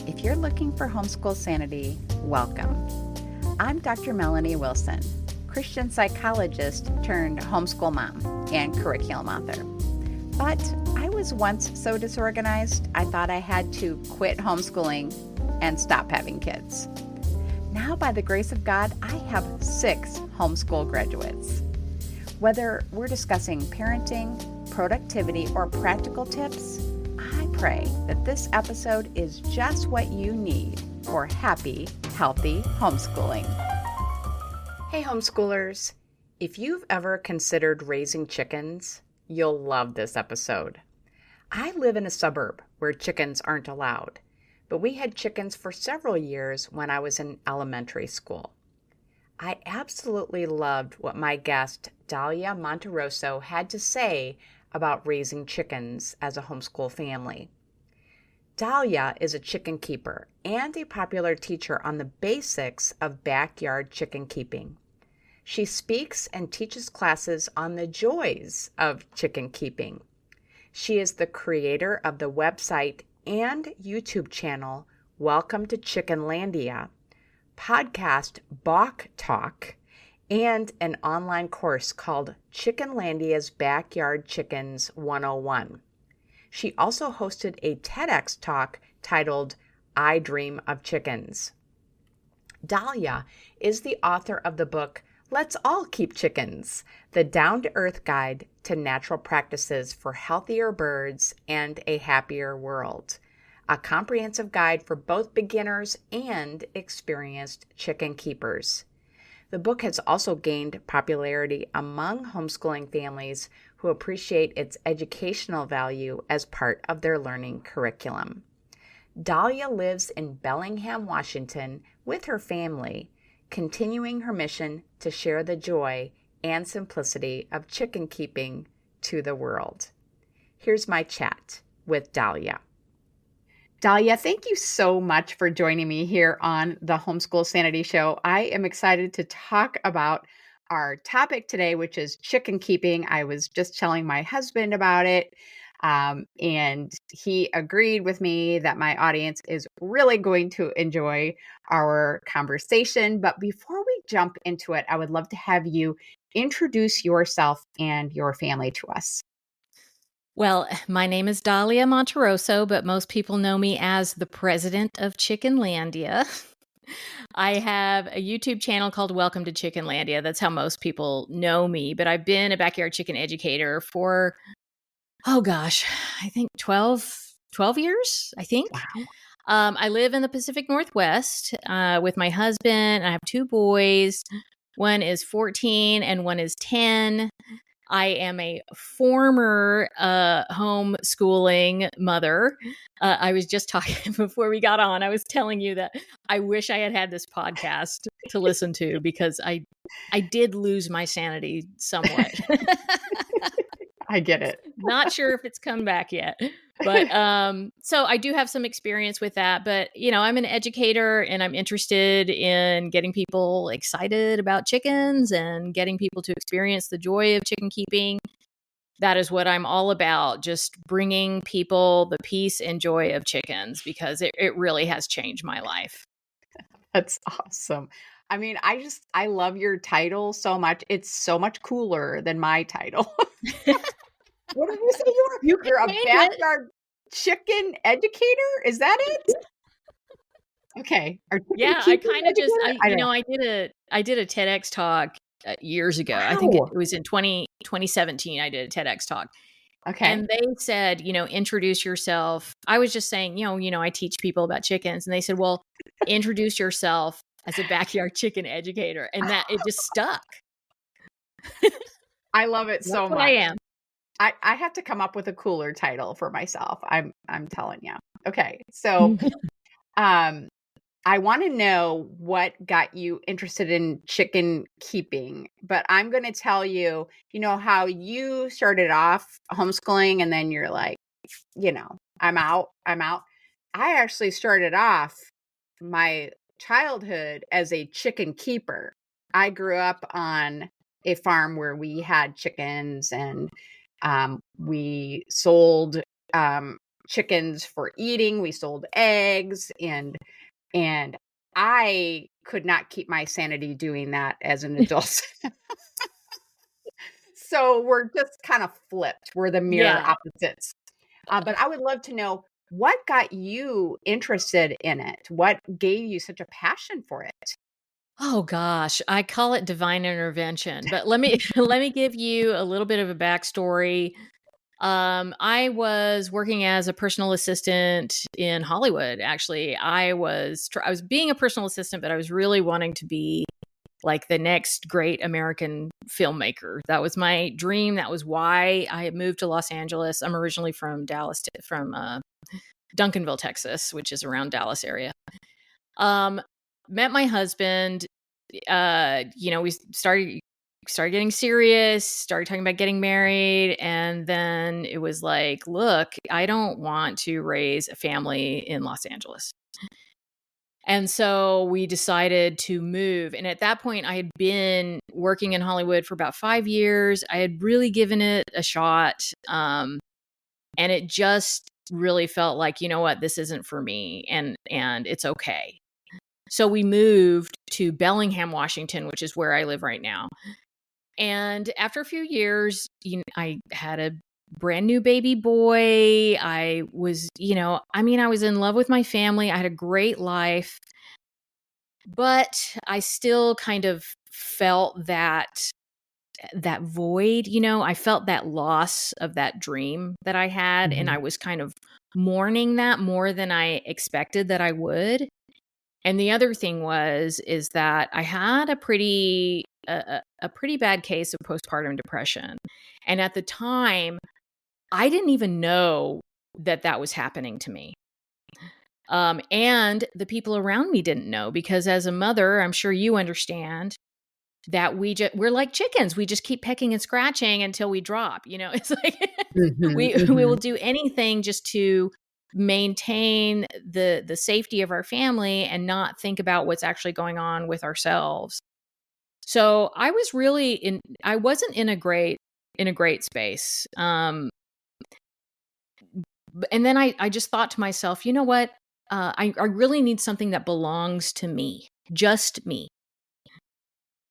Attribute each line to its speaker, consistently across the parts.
Speaker 1: If you're looking for homeschool sanity, welcome. I'm Dr. Melanie Wilson, Christian psychologist turned homeschool mom and curriculum author. But I was once so disorganized, I thought I had to quit homeschooling and stop having kids. Now, by the grace of God, I have 6 homeschool graduates. Whether we're discussing parenting, productivity, or practical tips, I pray that this episode is just what you need for happy, healthy homeschooling. Hey homeschoolers, if you've ever considered raising chickens, you'll love this episode. I live in a suburb where chickens aren't allowed, but we had chickens for several years when I was in elementary school. I absolutely loved what my guest, Dalia Monterroso, had to say about raising chickens as a homeschool family. Dalia is a chicken keeper and a popular teacher on the basics of backyard chicken keeping. She speaks and teaches classes on the joys of chicken keeping. She is the creator of the website and YouTube channel Welcome to Chickenlandia, podcast Bawk Talk, and an online course called Chickenlandia's Backyard Chickens 101. She also hosted a TEDx talk titled I Dream of Chickens. Dalia is the author of the book Let's All Keep Chickens, the down-to-earth guide to natural practices for healthier birds and a happier world, a comprehensive guide for both beginners and experienced chicken keepers. The book has also gained popularity among homeschooling families who appreciate its educational value as part of their learning curriculum. Dalia lives in Bellingham, Washington with her family, continuing her mission to share the joy and simplicity of chicken keeping to the world. Here's my chat with Dalia. Dalia, thank you so much for joining me here on the Homeschool Sanity Show. I am excited to talk about our topic today, which is chicken keeping. I was just telling my husband about it, and he agreed with me that my audience is really going to enjoy our conversation. But before we jump into it, I would love to have you introduce yourself and your family to us.
Speaker 2: Well, my name is Dalia Monterroso, but most people know me as the president of Chickenlandia. I have a YouTube channel called Welcome to Chickenlandia. That's how most people know me. But I've been a backyard chicken educator for, I think 12 years, I think.
Speaker 1: Wow.
Speaker 2: I live in the Pacific Northwest with my husband. I have 2 boys. One is 14 and one is 10. I am a former homeschooling mother. I was just talking before we got on. I was telling you that I wish I had this podcast to listen to because I did lose my sanity somewhat.
Speaker 1: I get it.
Speaker 2: Not sure if it's come back yet. But so I do have some experience with that. But, I'm an educator and I'm interested in getting people excited about chickens and getting people to experience the joy of chicken keeping. That is what I'm all about, just bringing people the peace and joy of chickens because it really has changed my life.
Speaker 1: That's awesome. I mean, I love your title so much. It's so much cooler than my title. What did you say you were? You're a backyard chicken educator? Is that it? Okay.
Speaker 2: Yeah, I kind of just, I did a TEDx talk years ago. Wow. I think it was in 2017. I did a TEDx talk.
Speaker 1: Okay.
Speaker 2: And they said, introduce yourself. I was just saying, I teach people about chickens. And they said, well, introduce yourself as a backyard chicken educator. And that it just stuck.
Speaker 1: I love it so much.
Speaker 2: I am.
Speaker 1: I have to come up with a cooler title for myself. I'm telling you. Okay. So, I want to know what got you interested in chicken keeping, but I'm going to tell you, how you started off homeschooling and then you're like, I'm out. I actually started off my childhood as a chicken keeper. I grew up on a farm where we had chickens and we sold chickens for eating. We sold eggs, and I could not keep my sanity doing that as an adult. So we're just kind of flipped. We're the mirror
Speaker 2: Yeah.
Speaker 1: opposites. But I would love to know what got you interested in it? What gave you such a passion for it?
Speaker 2: Oh gosh, I call it divine intervention, but let me let me give you a little bit of a backstory. I was working as a personal assistant in Hollywood. Actually, I was being a personal assistant, but I was really wanting to be like the next great American filmmaker. That was my dream. That was why I had moved to Los Angeles. I'm originally from Duncanville, Texas, which is around Dallas area. Um, Met my husband. We started getting serious, started talking about getting married, and then it was like, look, I don't want to raise a family in Los Angeles. And so we decided to move. And at that point, I had been working in Hollywood for about 5 years. I had really given it a shot. And it just really felt like, you know what, this isn't for me. And it's okay. So we moved to Bellingham, Washington, which is where I live right now. And after a few years, I had a brand new baby boy. I was in love with my family. I had a great life, but I still kind of felt that void, I felt that loss of that dream that I had. And I was kind of mourning that more than I expected that I would. And the other thing is that I had a pretty bad case of postpartum depression. And at the time, I didn't even know that was happening to me. And the people around me didn't know, because as a mother, I'm sure you understand that we're like chickens. We just keep pecking and scratching until we drop. It's like we will do anything just to maintain the safety of our family and not think about what's actually going on with ourselves. So I wasn't in a great space. And then I just thought to myself, you know what? I really need something that belongs to me, just me.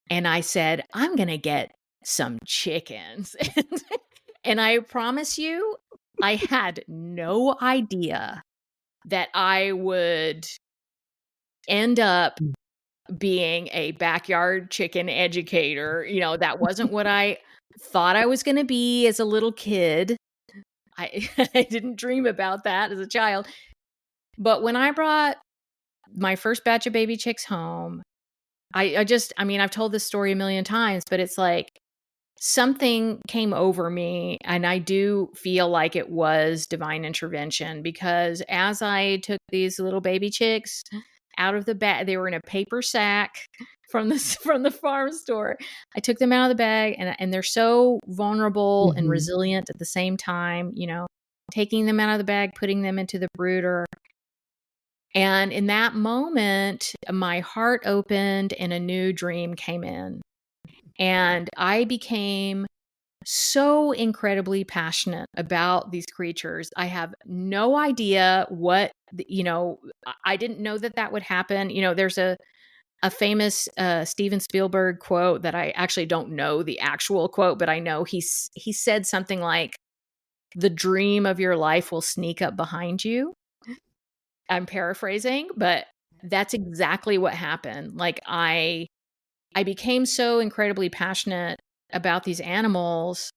Speaker 2: And I said, I'm going to get some chickens. And I promise you, I had no idea that I would end up being a backyard chicken educator. That wasn't what I thought I was going to be as a little kid. I didn't dream about that as a child. But when I brought my first batch of baby chicks home, I've told this story a million times, but it's like something came over me, and I do feel like it was divine intervention, because as I took these little baby chicks out of the bag, they were in a paper sack from the farm store. I took them out of the bag, and they're so vulnerable and resilient at the same time, taking them out of the bag, putting them into the brooder. And in that moment, my heart opened and a new dream came in. And I became so incredibly passionate about these creatures. I have no idea I didn't know that would happen. There's a famous Steven Spielberg quote that I actually don't know the actual quote, but I know he said something like, "The dream of your life will sneak up behind you." I'm paraphrasing, but that's exactly what happened. Like I became so incredibly passionate about these animals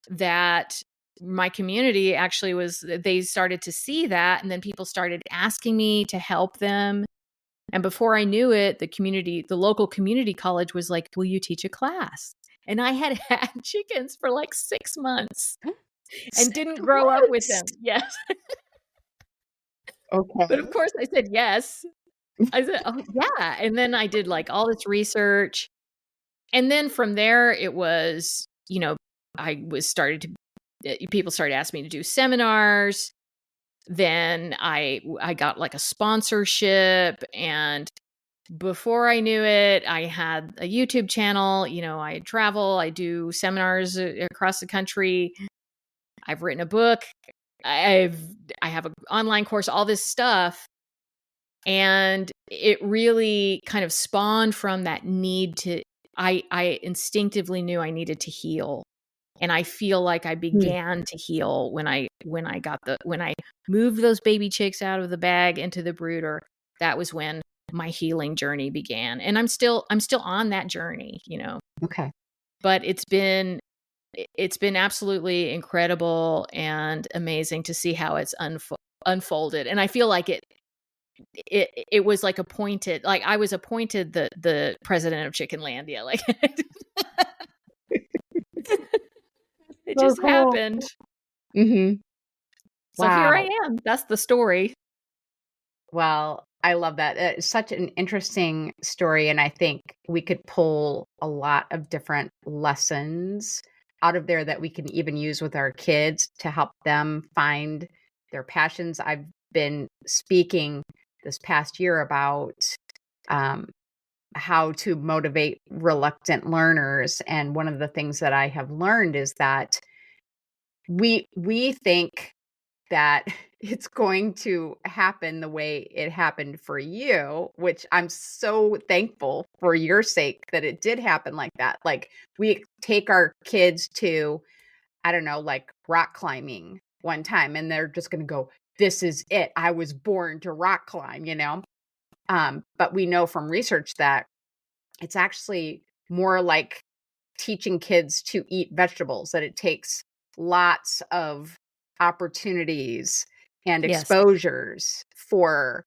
Speaker 2: that my community they started to see that, and then people started asking me to help them. And before I knew it, the local community college was like, "Will you teach a class?" And I had had chickens for like 6 months and didn't grow up with them. Yes.
Speaker 1: Okay.
Speaker 2: But of course I said yes. I said, "Oh, yeah." And then I did like all this research. And then from there, it was, people started asking me to do seminars. Then I got like a sponsorship. And before I knew it, I had a YouTube channel. I travel, I do seminars across the country. I've written a book. I have an online course, all this stuff. And it really kind of spawned from that need to, I instinctively knew I needed to heal. And I feel like I began to heal when I moved those baby chicks out of the bag into the brooder. That was when my healing journey began. And I'm still on that journey,
Speaker 1: Okay.
Speaker 2: but it's been absolutely incredible and amazing to see how it's unfolded. And I feel like it was like appointed, like I was appointed the president of Chickenlandia. Like it
Speaker 1: So
Speaker 2: just
Speaker 1: cool.
Speaker 2: happened.
Speaker 1: Mm-hmm.
Speaker 2: So here I am. That's the story.
Speaker 1: Well, I love that. It's such an interesting story. And I think we could pull a lot of different lessons out of there that we can even use with our kids to help them find their passions. I've been speaking this past year about how to motivate reluctant learners. And one of the things that I have learned is that we think that it's going to happen the way it happened for you, which I'm so thankful for your sake that it did happen like that. Like we take our kids to, I don't know, like rock climbing one time, and they're just going to go, this is it. I was born to rock climb, But we know from research that it's actually more like teaching kids to eat vegetables, that it takes lots of opportunities and
Speaker 2: Yes.
Speaker 1: exposures for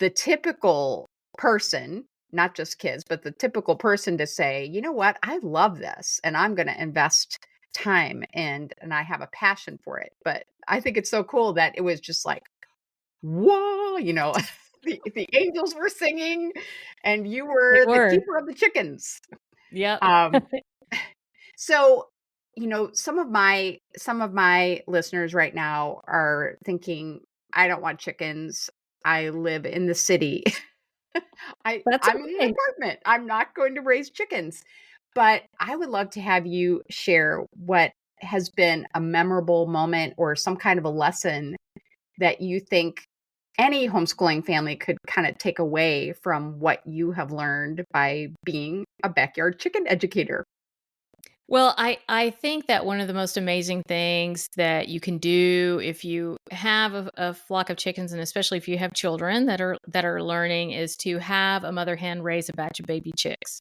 Speaker 1: the typical person, not just kids, but the typical person to say, you know what, I love this and I'm going to invest time and I have a passion for it. But I think it's so cool that it was just like, whoa, the angels were singing and you
Speaker 2: They
Speaker 1: were the
Speaker 2: were.
Speaker 1: keeper of the chickens.
Speaker 2: Yep.
Speaker 1: So, some of my listeners right now are thinking, I don't want chickens. I live in the city.
Speaker 2: That's
Speaker 1: I'm in an
Speaker 2: okay.
Speaker 1: apartment. I'm not going to raise chickens. But I would love to have you share what has been a memorable moment or some kind of a lesson that you think any homeschooling family could kind of take away from what you have learned by being a backyard chicken educator.
Speaker 2: Well, I think that one of the most amazing things that you can do if you have a flock of chickens, and especially if you have children that are learning, is to have a mother hen raise a batch of baby chicks.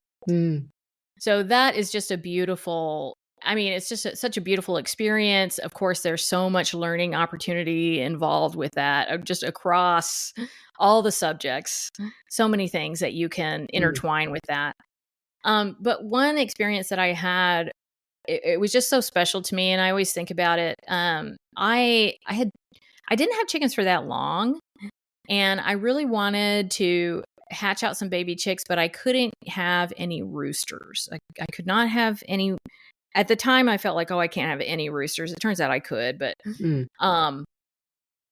Speaker 2: So that is just a beautiful. I mean, it's just such a beautiful experience. Of course, there's so much learning opportunity involved with that, just across all the subjects. So many things that you can intertwine with that. But one experience that I had, it was just so special to me, and I always think about it. I didn't have chickens for that long, and I really wanted to hatch out some baby chicks, but I couldn't have any roosters. I could not have any. At the time, I felt like, oh, I can't have any roosters. It turns out I could, but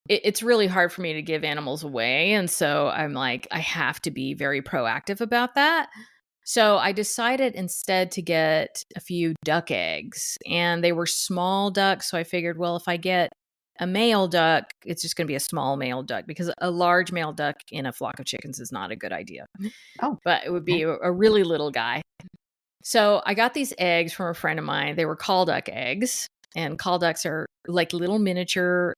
Speaker 2: it's really hard for me to give animals away, and so I'm like, I have to be very proactive about that. So I decided instead to get a few duck eggs, and they were small ducks. So I figured, well, if I get a male duck, it's just going to be a small male duck, because a large male duck in a flock of chickens is not a good idea.
Speaker 1: Oh,
Speaker 2: But it would be a really little guy. So I got these eggs from a friend of mine. They were call duck eggs, and call ducks are like little miniature,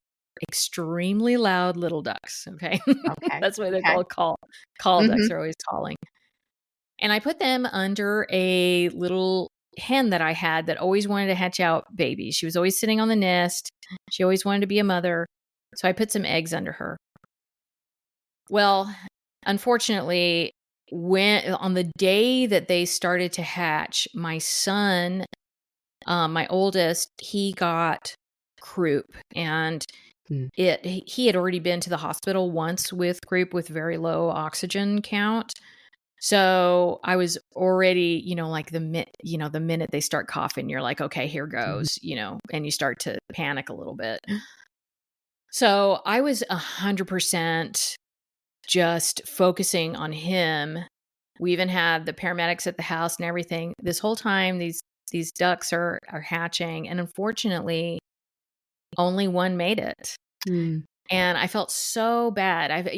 Speaker 2: extremely loud little ducks. Okay.
Speaker 1: okay.
Speaker 2: That's why they're
Speaker 1: Okay.
Speaker 2: called call ducks. They're always calling. And I put them under a little hen that I had that always wanted to hatch out babies. She was always sitting on the nest. She always wanted to be a mother. So I put some eggs under her. Well, unfortunately, when on the day that they started to hatch, my son, my oldest, he got croup, and he had already been to the hospital once with croup with very low oxygen count. So I was already, like the minute they start coughing, you're like, okay, here goes, and you start to panic a little bit. So I was 100% just focusing on him. We even had the paramedics at the house and everything. This whole time, these ducks are hatching. And unfortunately, only one made it.
Speaker 1: Mm.
Speaker 2: And I felt so bad.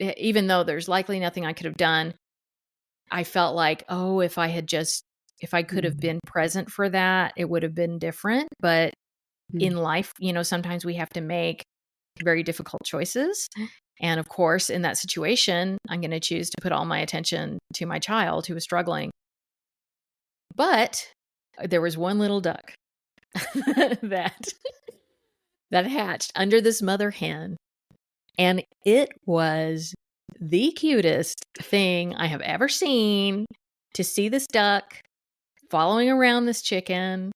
Speaker 2: Even though there's likely nothing I could have done, I felt like, oh, if I could have been present for that, it would have been different. But in life, sometimes we have to make very difficult choices. And of course, in that situation, I'm going to choose to put all my attention to my child who was struggling. But there was one little duck that hatched under this mother hen. And it was the cutest thing I have ever seen, to see this duck following around this chicken.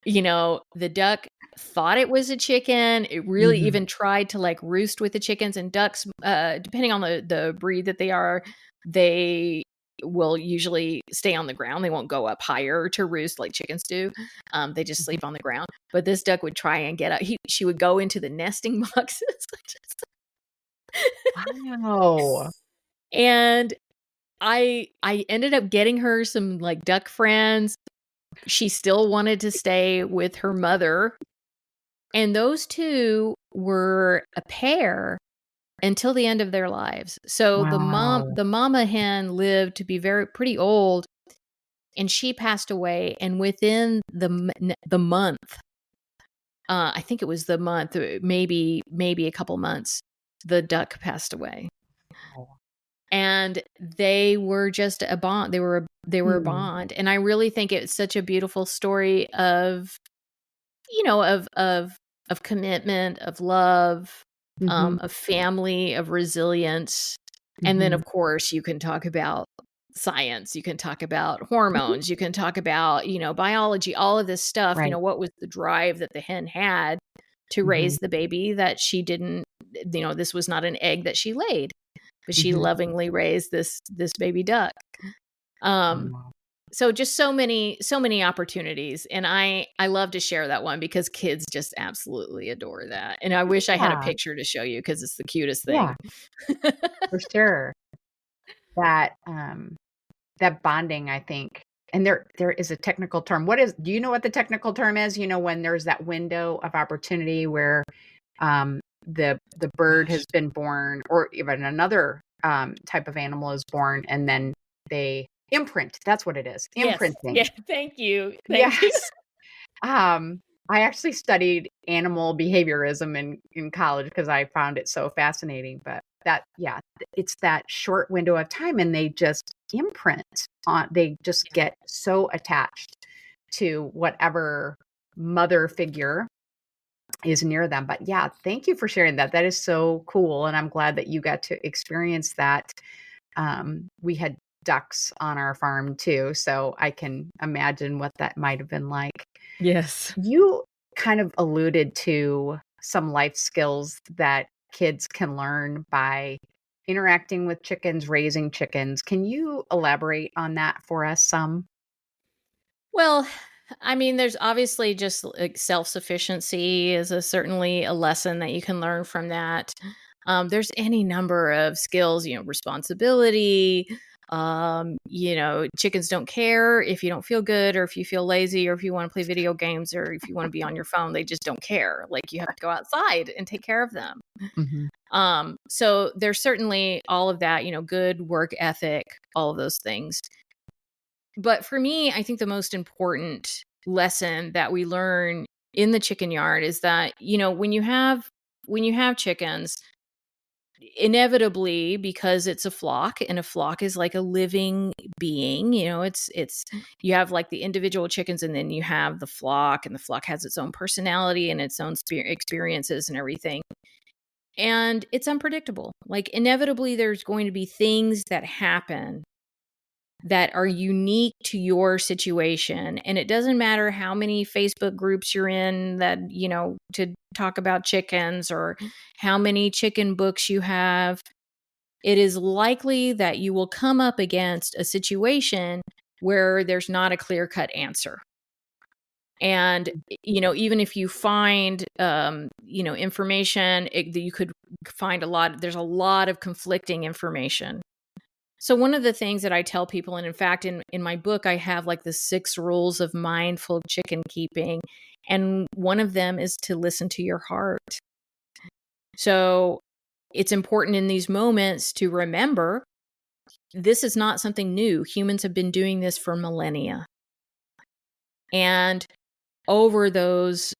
Speaker 2: The duck thought it was a chicken. It really even tried to like roost with the chickens, and ducks, depending on the breed that they will usually stay on the ground. They won't go up higher to roost like chickens do. They just sleep on the ground. But this duck would try and get up. She would go into the nesting boxes.
Speaker 1: Wow.
Speaker 2: And I ended up getting her some like duck friends. She still wanted to stay with her mother. And those two were a pair until the end of their lives. So the mama hen lived to be pretty old, and she passed away. And within the month, I think it was the month, maybe a couple months, the duck passed away. And they were just a bond. They were a bond. And I really think it's such a beautiful story of, of commitment, of love, of family, of resilience. And then, of course, you can talk about science. You can talk about hormones. You can talk about, biology, all of this stuff.
Speaker 1: Right.
Speaker 2: What was the drive that the hen had to raise the baby that she didn't, this was not an egg that she laid, but she lovingly raised this baby duck. So just so many opportunities. And I love to share that one because kids just absolutely adore that. And I wish I had a picture to show you because it's the cutest thing.
Speaker 1: Yeah, for sure. That bonding, I think, and there is a technical term. Do you know what the technical term is? When there's that window of opportunity where the bird has been born, or even another type of animal is born, and then they imprint. That's what it is. Imprinting.
Speaker 2: Yes. Yeah. Thank you.
Speaker 1: Yes. I actually studied animal behaviorism in college because I found it so fascinating. But it's that short window of time, and they just imprint on. They just get so attached to whatever mother figure is near them. But yeah, thank you for sharing that. That is so cool, and I'm glad that you got to experience that. We had ducks on our farm too, so I can imagine what that might have been like.
Speaker 2: Yes.
Speaker 1: You kind of alluded to some life skills that kids can learn by interacting with chickens, raising chickens. Can you elaborate on that for us some?
Speaker 2: Well, I mean, there's obviously just like self-sufficiency is certainly a lesson that you can learn from that. There's any number of skills, responsibility. Chickens don't care if you don't feel good, or if you feel lazy, or if you want to play video games, or if you want to be on your phone. They just don't care. Like, you have to go outside and take care of them. So there's certainly all of that, good work ethic, all of those things. But for me, I think the most important lesson that we learn in the chicken yard is that, when you have chickens, inevitably, because it's a flock, and a flock is like a living being, it's you have like the individual chickens, and then you have the flock, and the flock has its own personality and its own experiences and everything. And it's unpredictable. Like, inevitably, there's going to be things that happen that are unique to your situation. And it doesn't matter how many Facebook groups you're in that, to talk about chickens, or how many chicken books you have. It is likely that you will come up against a situation where there's not a clear-cut answer. And, even if you find, information, you could find there's a lot of conflicting information. So one of the things that I tell people, and in fact, in my book, I have like the 6 rules of mindful chicken keeping. And one of them is to listen to your heart. So it's important in these moments to remember this is not something new. Humans have been doing this for millennia. And over those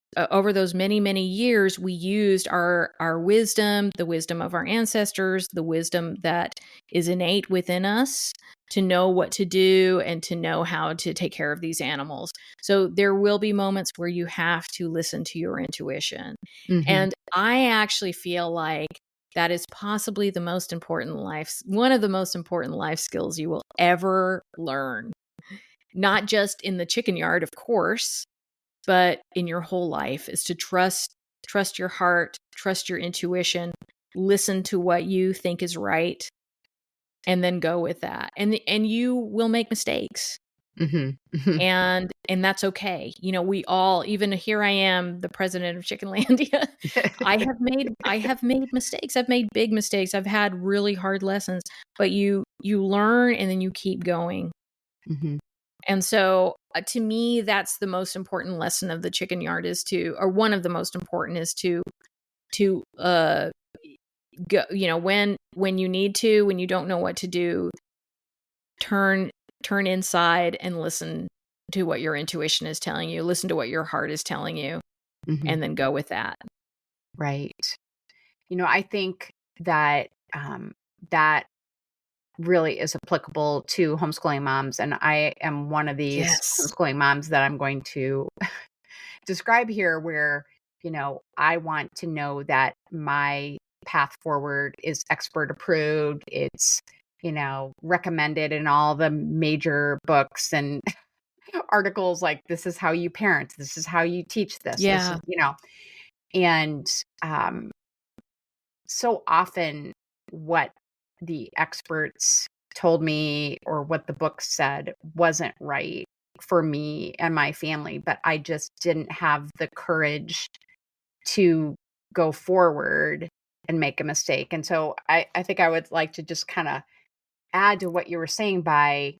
Speaker 2: many years, we used our wisdom, the wisdom of our ancestors, the wisdom that is innate within us to know what to do and to know how to take care of these animals. So there will be moments where you have to listen to your intuition. And I actually feel like that is possibly one of the most important life skills you will ever learn. Not just in the chicken yard, of course, but in your whole life, is to trust your heart, trust your intuition, listen to what you think is right, and then go with that. And you will make mistakes. And that's okay. We all, even here I am, the president of Chickenlandia. I have made mistakes. I've made big mistakes. I've had really hard lessons, but you learn and then you keep going. And so to me, that's the most important lesson of the chicken yard or one of the most important is to go, when you need to, when you don't know what to do, turn inside and listen to what your intuition is telling you, listen to what your heart is telling you, and then go with that.
Speaker 1: Right. I think that that really is applicable to homeschooling moms. And I am one of these homeschooling moms that I'm going to describe here where, I want to know that my path forward is expert approved. It's, recommended in all the major books and articles, like this is how you parent, this is how you teach this.
Speaker 2: Yeah.
Speaker 1: And so often what the experts told me or what the book said wasn't right for me and my family, but I just didn't have the courage to go forward and make a mistake. And so I think I would like to just kind of add to what you were saying by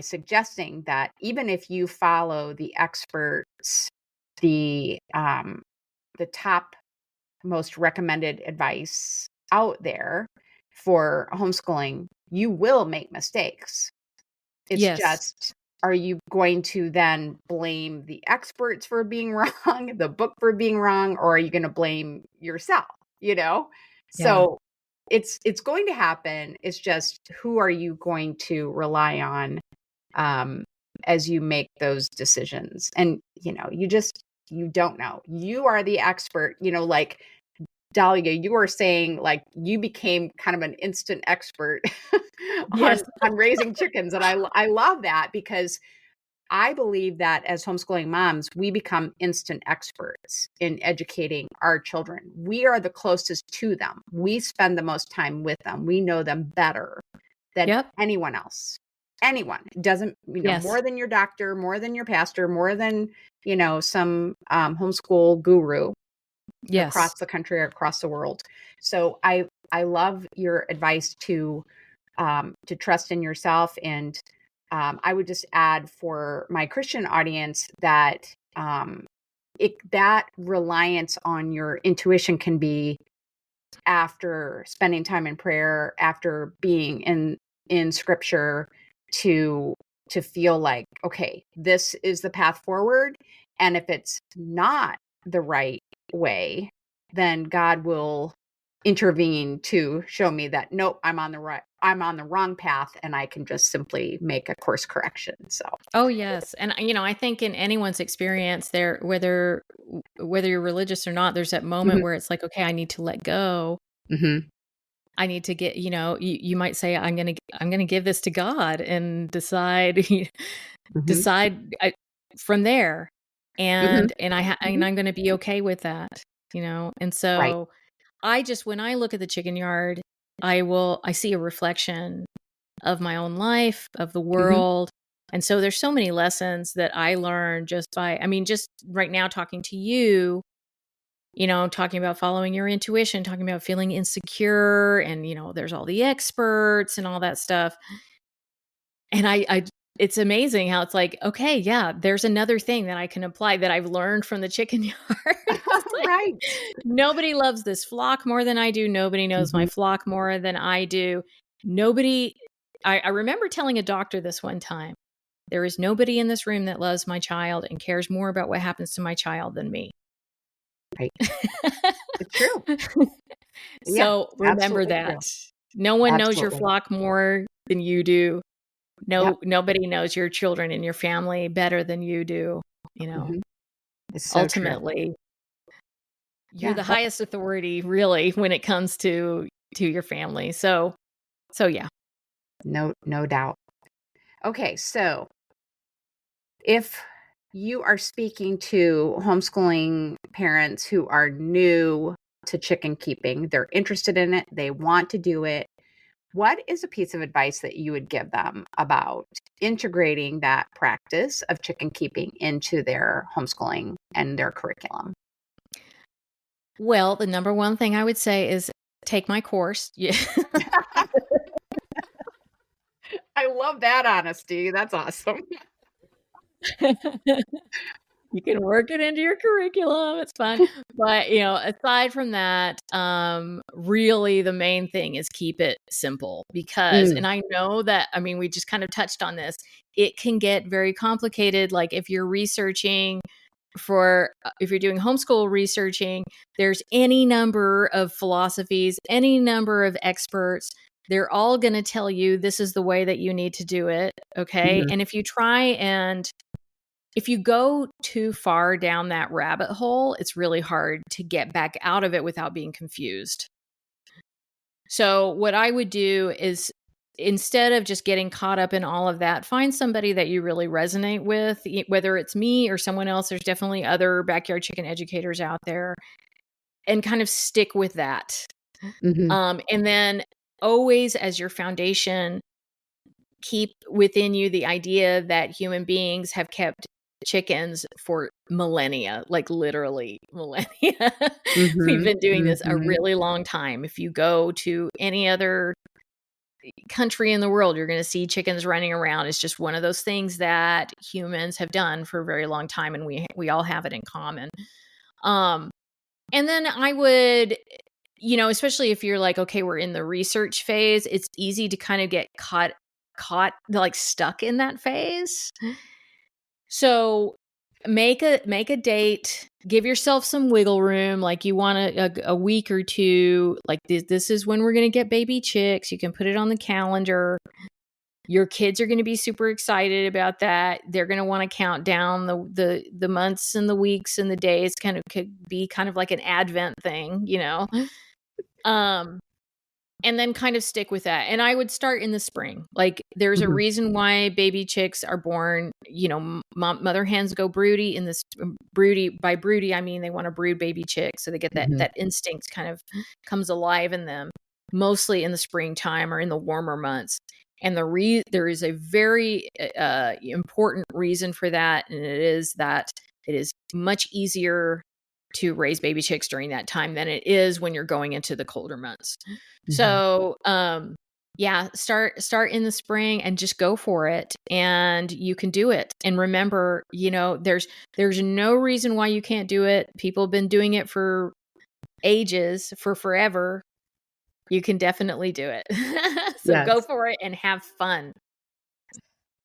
Speaker 1: suggesting that even if you follow the experts, the top most recommended advice out there for homeschooling, you will make mistakes. It's just, are you going to then blame the experts for being wrong, the book for being wrong, or are you going to blame yourself? So it's going to happen. It's just, who are you going to rely on as you make those decisions? And you don't know. You are the expert. Like Dalia, you were saying, like, you became kind of an instant expert on raising chickens. And I love that, because I believe that as homeschooling moms, we become instant experts in educating our children. We are the closest to them. We spend the most time with them. We know them better than anyone else. Anyone. It doesn't, more than your doctor, more than your pastor, more than, some homeschool guru across the country or across the world. So I love your advice to trust in yourself. And I would just add for my Christian audience that that reliance on your intuition can be after spending time in prayer, after being in scripture, to feel like, okay, this is the path forward. And if it's not the right way, then God will intervene to show me that, nope, I'm on the wrong path, and I can just simply make a course correction. So,
Speaker 2: oh yes. And I think in anyone's experience there, whether you're religious or not, there's that moment where it's like, okay, I need to let go. I need to get, you might say, I'm going to give this to God and decide from there. And I'm going to be okay with that, And so when I look at the chicken yard, I see a reflection of my own life, of the world. And so there's so many lessons that I learned just right now talking to you, talking about following your intuition, talking about feeling insecure, and, there's all the experts and all that stuff. And it's amazing how it's like, okay, yeah, there's another thing that I can apply that I've learned from the chicken yard. It's like,
Speaker 1: Right.
Speaker 2: nobody loves this flock more than I do. Nobody knows my flock more than I do. I remember telling a doctor this one time, there is nobody in this room that loves my child and cares more about what happens to my child than me.
Speaker 1: Right. It's true.
Speaker 2: So remember that.
Speaker 1: True.
Speaker 2: No one knows your flock more than you do. Nobody knows your children and your family better than you do.
Speaker 1: It's so
Speaker 2: ultimately, true. You're the highest authority, really, when it comes to your family. So yeah.
Speaker 1: No doubt. Okay, so if you are speaking to homeschooling parents who are new to chicken keeping, they're interested in it, they want to do it, what is a piece of advice that you would give them about integrating that practice of chicken keeping into their homeschooling and their curriculum?
Speaker 2: Well, the number one thing I would say is take my course. Yeah.
Speaker 1: I love that honesty. That's awesome.
Speaker 2: You can work it into your curriculum. It's fun. But, aside from that, really the main thing is keep it simple because, and I know that, we just kind of touched on this. It can get very complicated. Like if you're researching if you're doing homeschool researching, there's any number of philosophies, any number of experts. They're all going to tell you this is the way that you need to do it. Okay. And if you go too far down that rabbit hole, it's really hard to get back out of it without being confused. So what I would do is, instead of just getting caught up in all of that, find somebody that you really resonate with, whether it's me or someone else. There's definitely other backyard chicken educators out there, and kind of stick with that. And then always, as your foundation, keep within you the idea that human beings have kept chickens for millennia, like literally millennia. We've been doing this a really long time. If you go to any other country in the world, you're going to see chickens running around. It's just one of those things that humans have done for a very long time, and we all have it in common. And then I would, especially if you're like, okay, we're in the research phase, it's easy to kind of get caught like stuck in that phase. So make a date, give yourself some wiggle room. Like you want a week or two, like this is when we're going to get baby chicks. You can put it on the calendar. Your kids are going to be super excited about that. They're going to want to count down the months and the weeks and the days. Could be kind of like an Advent thing, and then kind of stick with that. And I would start in the spring. Like there's a reason why baby chicks are born, mother hens go broody in this by broody. I mean, they want to brood baby chicks. So they get that instinct kind of comes alive in them, mostly in the springtime or in the warmer months. And there is a very important reason for that. And it is that it is much easier to raise baby chicks during that time than it is when you're going into the colder months. So, start in the spring and just go for it, and you can do it. And remember, there's no reason why you can't do it. People have been doing it for ages, for forever. You can definitely do it. So go for it and have fun.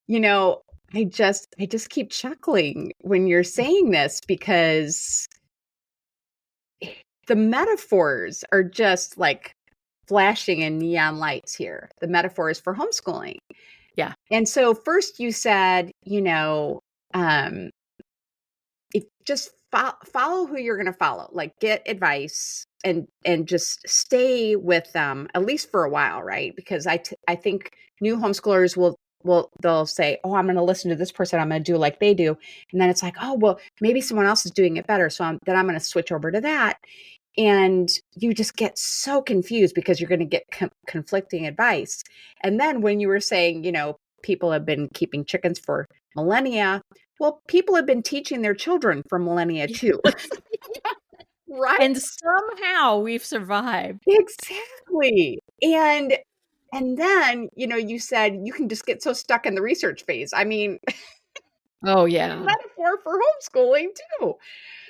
Speaker 1: I just keep chuckling when you're saying this because the metaphors are just like flashing in neon lights here. The metaphors for homeschooling.
Speaker 2: Yeah.
Speaker 1: And so first you said, if just follow who you're going to follow, like get advice and just stay with them at least for a while, right? Because I think new homeschoolers they'll say, oh, I'm going to listen to this person. I'm going to do like they do. And then it's like, oh, well, maybe someone else is doing it better. So I'm going to switch over to that. And you just get so confused because you're going to get conflicting advice. And then when you were saying, people have been keeping chickens for millennia. Well, people have been teaching their children for millennia too. Right?
Speaker 2: And somehow we've survived.
Speaker 1: Exactly. And then, you said you can just get so stuck in the research phase. I mean,
Speaker 2: Oh, yeah.
Speaker 1: metaphor for homeschooling too.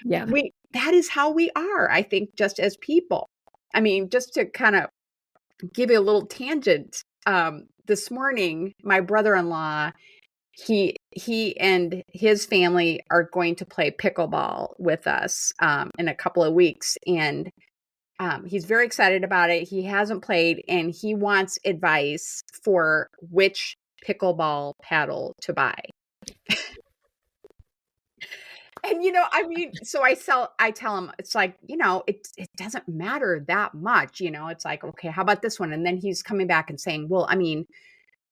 Speaker 2: Yeah.
Speaker 1: That is how we are, I think, just as people. I mean, just to kind of give you a little tangent, this morning, my brother-in-law, he and his family are going to play pickleball with us in a couple of weeks, and he's very excited about it. He hasn't played, and he wants advice for which pickleball paddle to buy. And I mean, so I tell him, it's like, it doesn't matter that much, it's like, okay, how about this one? And then he's coming back and saying, well, I mean,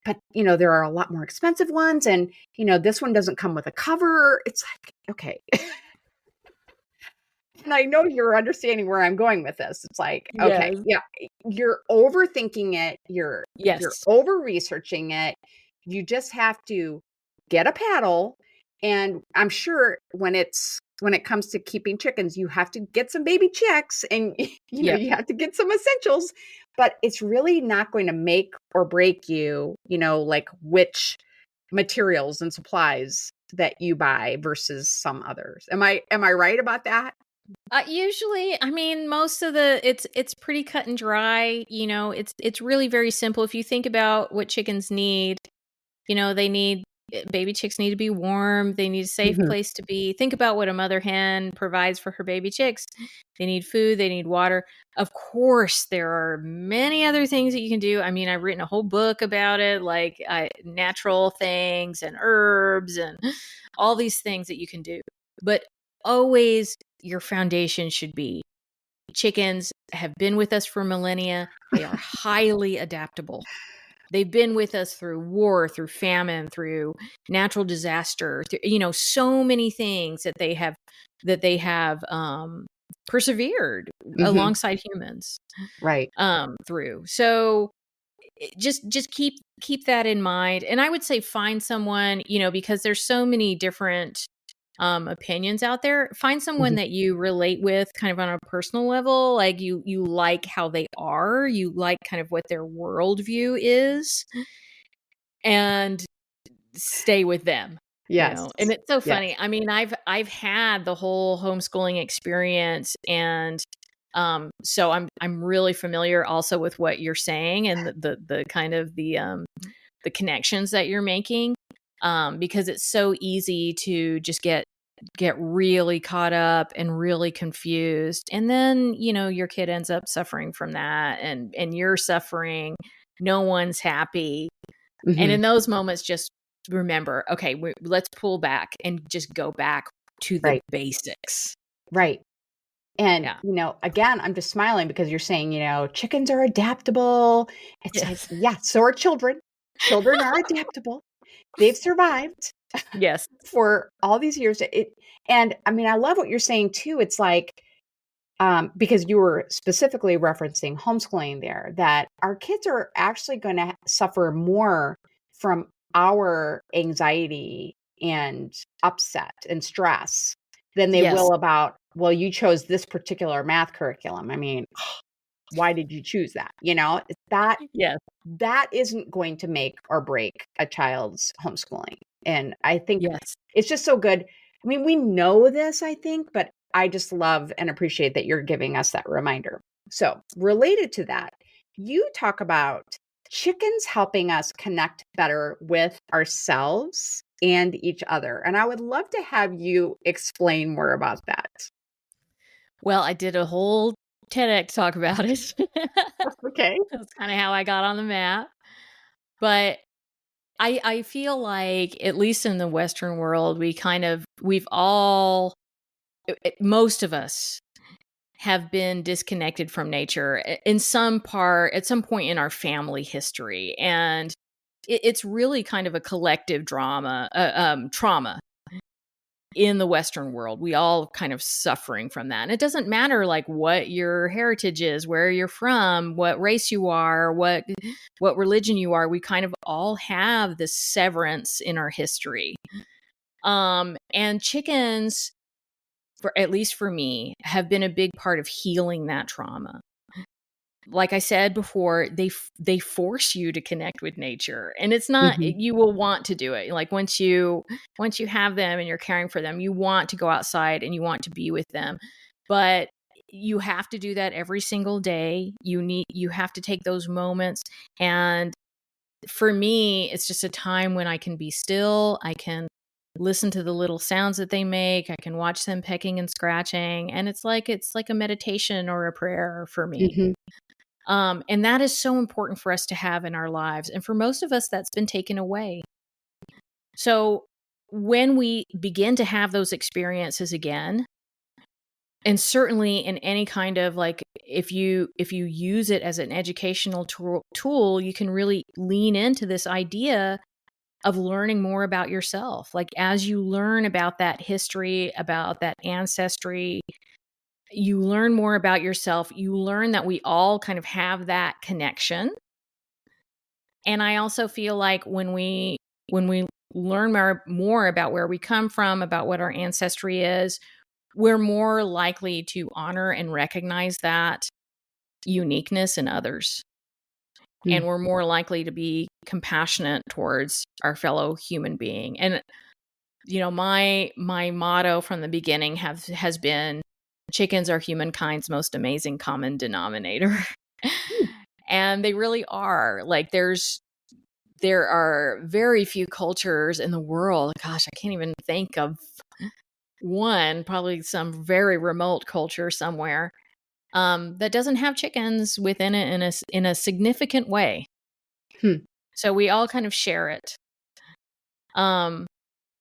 Speaker 1: but there are a lot more expensive ones, and this one doesn't come with a cover. It's like, okay. And I know you're understanding where I'm going with this. It's like, okay,
Speaker 2: Yes.
Speaker 1: yeah, you're overthinking it. You're
Speaker 2: Yes.
Speaker 1: over researching it. You just have to get a paddle. And I'm sure when it comes to keeping chickens, you have to get some baby chicks, and
Speaker 2: Yep.
Speaker 1: you have to get some essentials, but it's really not going to make or break you, like which materials and supplies that you buy versus some others. Am I right about that?
Speaker 2: Usually, I mean, most of it's pretty cut and dry. It's really very simple. If you think about what chickens need, they need baby chicks need to be warm. They need a safe
Speaker 1: Mhm.
Speaker 2: place to be. Think about what a mother hen provides for her baby chicks. They need food. They need water. Of course, there are many other things that you can do. I mean, I've written a whole book about it, like natural things and herbs and all these things that you can do. But always your foundation should be chickens have been with us for millennia. They are highly adaptable. They've been with us through war, through famine, through natural disaster, so many things that they have persevered
Speaker 1: Mhm.
Speaker 2: alongside humans
Speaker 1: Right.
Speaker 2: through. So just keep that in mind. And I would say find someone, because there's so many different opinions out there. Find someone
Speaker 1: Mhm.
Speaker 2: that you relate with kind of on a personal level, like you like how they are, you like kind of what their worldview is, and stay with them.
Speaker 1: Yes.
Speaker 2: And it's so
Speaker 1: Yes.
Speaker 2: funny. I mean, I've had the whole homeschooling experience, and so I'm really familiar also with what you're saying and the kind of the connections that you're making, because it's so easy to just get really caught up and really confused, and then your kid ends up suffering from that, and you're suffering. No one's happy, and
Speaker 1: Mhm.
Speaker 2: in those moments, just remember, okay, let's pull back and just go back to the
Speaker 1: Right.
Speaker 2: basics.
Speaker 1: Right. And,
Speaker 2: Yeah.
Speaker 1: again, I'm just smiling because you're saying, chickens are adaptable. It's like,
Speaker 2: Yes.
Speaker 1: yeah, so are children. Children are adaptable. They've survived
Speaker 2: Yes.
Speaker 1: for all these years. And I mean, I love what you're saying too. It's like, because you were specifically referencing homeschooling there, that our kids are actually going to suffer more from our anxiety and upset and stress than they
Speaker 2: Yes.
Speaker 1: will about, well, you chose this particular math curriculum. I mean, why did you choose that?
Speaker 2: Yes.
Speaker 1: That isn't going to make or break a child's homeschooling. And I think
Speaker 2: Yes.
Speaker 1: it's just so good. I mean, we know this, I think, but I just love and appreciate that you're giving us that reminder. So, related to that, you talk about chickens helping us connect better with ourselves and each other. And I would love to have you explain more about that.
Speaker 2: Well, I did a whole TEDx talk about it.
Speaker 1: Okay.
Speaker 2: That's kind of how I got on the map. But I feel like, at least in the Western world, we've all, most of us have been disconnected from nature in some part at some point in our family history. And it's really kind of a collective trauma in the Western world. We all kind of suffering from that. And it doesn't matter like what your heritage is, where you're from, what race you are, what religion you are. We kind of all have this severance in our history. And chickens for at least for me, have been a big part of healing that trauma. Like I said before, they force you to connect with nature, and it's not,
Speaker 1: Hmm.
Speaker 2: you will want to do it. Like once you have them and you're caring for them, you want to go outside and you want to be with them. But you have to do that every single day. You have to take those moments. And for me, it's just a time when I can be still. I can listen to the little sounds that they make. I can watch them pecking and scratching, and it's like a meditation or a prayer for me.
Speaker 1: Hmm.
Speaker 2: And that is so important for us to have in our lives. And for most of us, that's been taken away. So when we begin to have those experiences again, and certainly in any kind of like, if you use it as an educational tool, you can really lean into this idea of learning more about yourself. Like as you learn about that history, about that ancestry, you learn more about yourself. You learn that we all kind of have that connection. And I also feel like when we learn more about where we come from, about what our ancestry is, we're more likely to honor and recognize that uniqueness in others. And we're more likely to be compassionate towards our fellow human being. And my motto from the beginning has been, chickens are humankind's most amazing common denominator. And they really are. Like there are very few cultures in the world. Gosh, I can't even think of one, probably some very remote culture somewhere, that doesn't have chickens within it in a significant way. So we all kind of share it.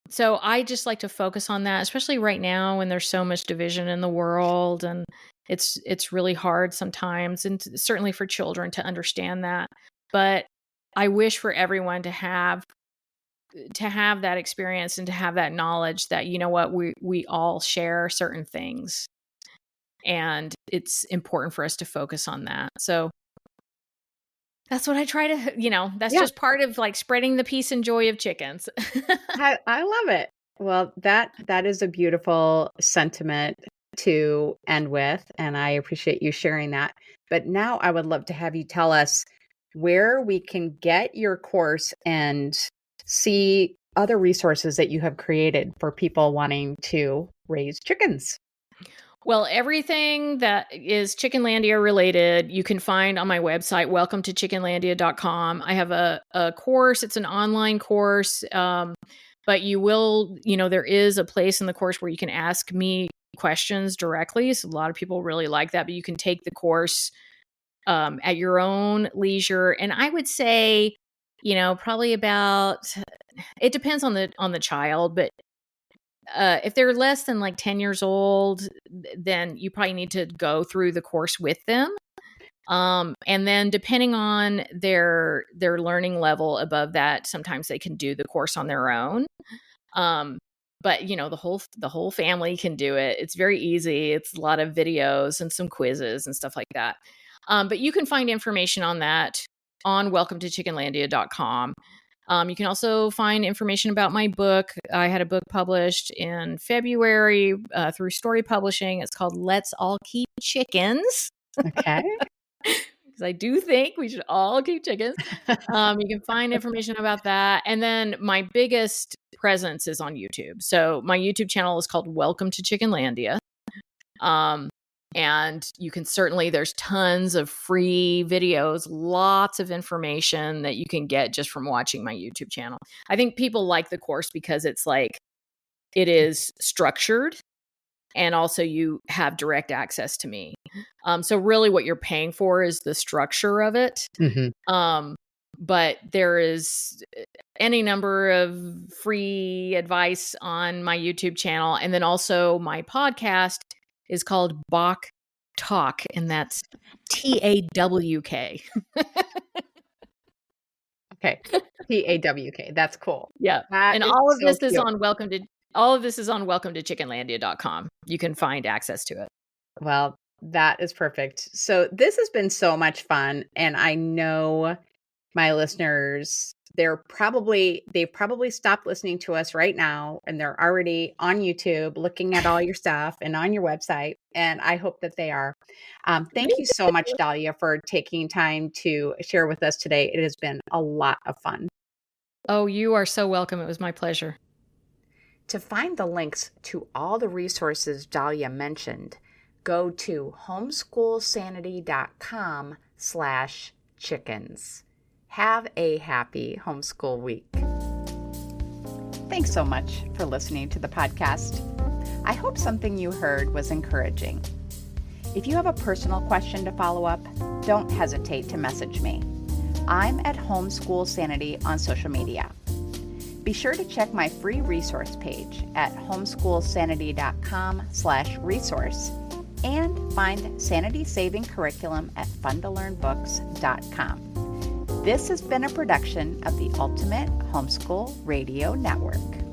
Speaker 2: So I just like to focus on that, especially right now when there's so much division in the world, and it's really hard sometimes, and certainly for children to understand that. But I wish for everyone to have that experience and to have that knowledge that, you know what, we all share certain things, and it's important for us to focus on that. So that's what I try to, that's
Speaker 1: Yeah,
Speaker 2: just part of like spreading the peace and joy of chickens.
Speaker 1: I love it. Well, that is a beautiful sentiment to end with, and I appreciate you sharing that. But now I would love to have you tell us where we can get your course and see other resources that you have created for people wanting to raise chickens.
Speaker 2: Well, everything that is Chickenlandia related, you can find on my website, welcome to chickenlandia.com. I have a course. It's an online course. But you will, there is a place in the course where you can ask me questions directly. So a lot of people really like that, but you can take the course at your own leisure. And I would say, probably about, it depends on the child, but if they're less than like 10 years old, then you probably need to go through the course with them. And then depending on their learning level above that, sometimes they can do the course on their own. But the whole family can do it. It's very easy. It's a lot of videos and some quizzes and stuff like that. But you can find information on that on welcometochickenlandia.com. You can also find information about my book. I had a book published in February through Story Publishing. It's called Let's All Keep Chickens.
Speaker 1: Okay.
Speaker 2: Because I do think we should all keep chickens. You can find information about that. And then my biggest presence is on YouTube. So my YouTube channel is called Welcome to Chickenlandia. And you can certainly, there's tons of free videos, lots of information that you can get just from watching my YouTube channel. I think people like the course because it's like, it is structured, and also you have direct access to me. So really what you're paying for is the structure of it. But there is any number of free advice on my YouTube channel. And then also my podcast is called Bach Talk, and that's TAWK.
Speaker 1: Okay. TAWK. That's cool.
Speaker 2: Yeah.
Speaker 1: That
Speaker 2: And
Speaker 1: is
Speaker 2: all of
Speaker 1: so
Speaker 2: this is
Speaker 1: cute.
Speaker 2: on welcometochickenlandia.com. You can find access to it.
Speaker 1: Well, that is perfect. So this has been so much fun, and I know my listeners, they've probably stopped listening to us right now, and they're already on YouTube looking at all your stuff and on your website. And I hope that they are. Thank you so much, Dalia, for taking time to share with us today. It has been a lot of fun.
Speaker 2: Oh, you are so welcome. It was my pleasure.
Speaker 1: To find the links to all the resources Dalia mentioned, go to homeschoolsanity.com/chickens. Have a happy homeschool week. Thanks so much for listening to the podcast. I hope something you heard was encouraging. If you have a personal question to follow up, don't hesitate to message me. I'm at Homeschool Sanity on social media. Be sure to check my free resource page at homeschoolsanity.com/resource and find Sanity Saving Curriculum at funtolearnbooks.com. This has been a production of the Ultimate Homeschool Radio Network.